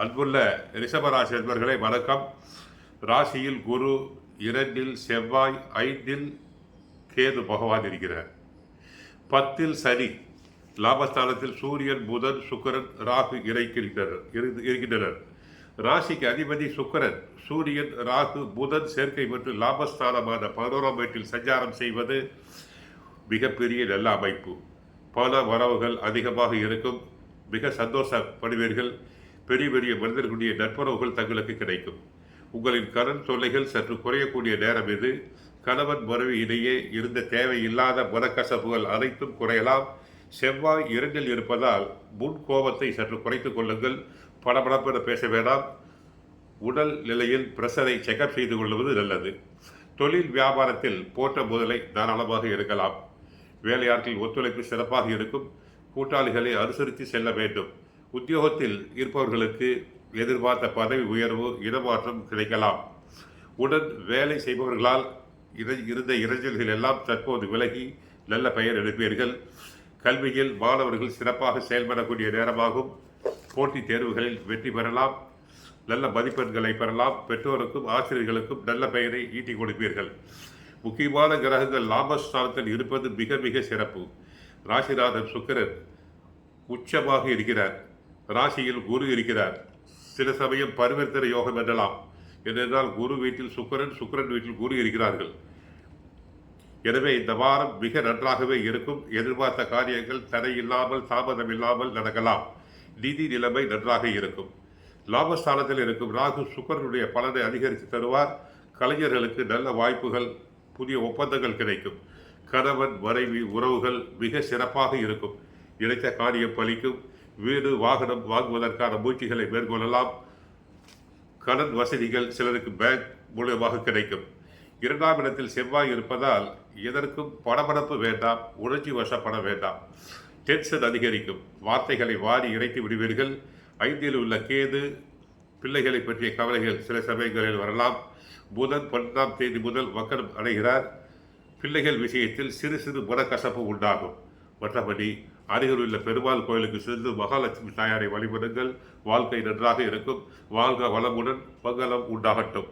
அன்புள்ள ரிஷபராசி என்பர்களே வணக்கம். ராசியில் குரு, 2 செவ்வாய், 5 கேது பகவான் இருக்கிறார். 10 சனி, லாபஸ்தானத்தில் சூரியன், புதன், சுக்கிரன், ராகு இருக்கின்றனர். ராசிக்கு அதிபதி சுக்கிரன், சூரியன், ராகு, புதன் சேர்க்கை பெற்று லாபஸ்தானமான 11ஆம் வீட்டில் சஞ்சாரம் செய்வது மிகப்பெரிய நல்ல அமைப்பு. பல வரவுகள் அதிகமாக இருக்கும். மிக சந்தோஷப்படுவீர்கள். பெரிய பெரிய மனிதர்களுடைய நட்புறவுகள் தங்களுக்கு கிடைக்கும். உங்களின் கடன் தொல்லைகள் சற்று குறையக்கூடிய நேரம் இது. கணவன் மனைவி இடையே இருந்த தேவையில்லாத மனக்கசப்புகள் அனைத்தும் குறையலாம். செவ்வாய் 2 இருப்பதால் முன் கோபத்தை சற்று குறைத்துக் கொள்ளுங்கள். படபடப்பென பேச வேண்டாம். உடல் நிலையில் பிரஷரை செக்அப் செய்து கொள்வது நல்லது. தொழில் வியாபாரத்தில் போட்ட முதலை தாராளமாக இருக்கலாம். வேலையாட்கள் ஒத்துழைப்பு சிறப்பாக இருக்கும். கூட்டாளிகளை அனுசரித்து செல்ல வேண்டும். உத்தியோகத்தில் இருப்பவர்களுக்கு எதிர்பார்த்த பதவி உயர்வு, இடமாற்றம் கிடைக்கலாம். உடன் வேலை செய்பவர்களால் இருந்த இறைச்சல்கள் எல்லாம் தற்போது விலகி நல்ல பெயர் எடுப்பீர்கள். கல்வியில் மாணவர்கள் சிறப்பாக செயல்படக்கூடிய நேரமாகும். போட்டித் தேர்வுகளில் வெற்றி பெறலாம். நல்ல மதிப்பெண்களை பெறலாம். பெற்றோருக்கும் ஆசிரியர்களுக்கும் நல்ல பெயரை ஈட்டிக் கொடுப்பீர்கள். முக்கியமான கிரகங்கள் லாபஸ்தானத்தில் இருப்பது மிக மிக சிறப்பு. ராசிநாதன் சுக்கிரன் உச்சமாக இருக்கிறார். ராசியில் குரு இருக்கிறார். சில சமயம் பரிவர்த்தனை யோகம் என்றலாம். ஏனென்றால் குரு வீட்டில் சுக்கிரன், சுக்கிரன் வீட்டில் குரு இருக்கிறார்கள். எனவே இந்த வாரம் மிக நன்றாகவே இருக்கும். எதிர்பார்த்த காரியங்கள் தடையில்லாமல் தாமதம் இல்லாமல் நடக்கலாம். நிதி நிலைமை நன்றாக இருக்கும். லாபஸ்தானத்தில் இருக்கும் ராகு சுக்கிரனுடைய பலனை அதிகரித்து தருவார். கலைஞர்களுக்கு நல்ல வாய்ப்புகள், புதிய ஒப்பந்தங்கள் கிடைக்கும். கணவன் மனைவி உறவுகள் மிக சிறப்பாக இருக்கும். நினைத்த காரியம் பலிக்கும். வீடு வாகனம் வாங்குவதற்கான முயற்சிகளை மேற்கொள்ளலாம். கடன் வசதிகள் சிலருக்கு பேங்க் மூலமாக கிடைக்கும். 2ஆம் இடத்தில் செவ்வாய் இருப்பதால் எதற்கும் படபடப்பு வேண்டாம். உணர்ச்சி வசப்பட வேண்டாம். டென்ஷன் அதிகரிக்கும். வார்த்தைகளை வாரி இறைத்து விடுவீர்கள். 5 உள்ள கேது, பிள்ளைகளை பற்றிய கவலைகள் சில சமயங்களில் வரலாம். புதன் 12ஆம் தேதி முதல் வக்கரம் அடைகிறார். பிள்ளைகள் விஷயத்தில் சிறு சிறு மனக்கசப்பு உண்டாகும். மற்றபடி அருகில் உள்ள பெருமாள் கோயிலுக்கு சென்று மகாலட்சுமி தாயாரை வழிபடுங்கள். வாழ்க்கை நன்றாக இருக்கும். வாழ்க வளமுடன். மங்களம் உண்டாகட்டும்.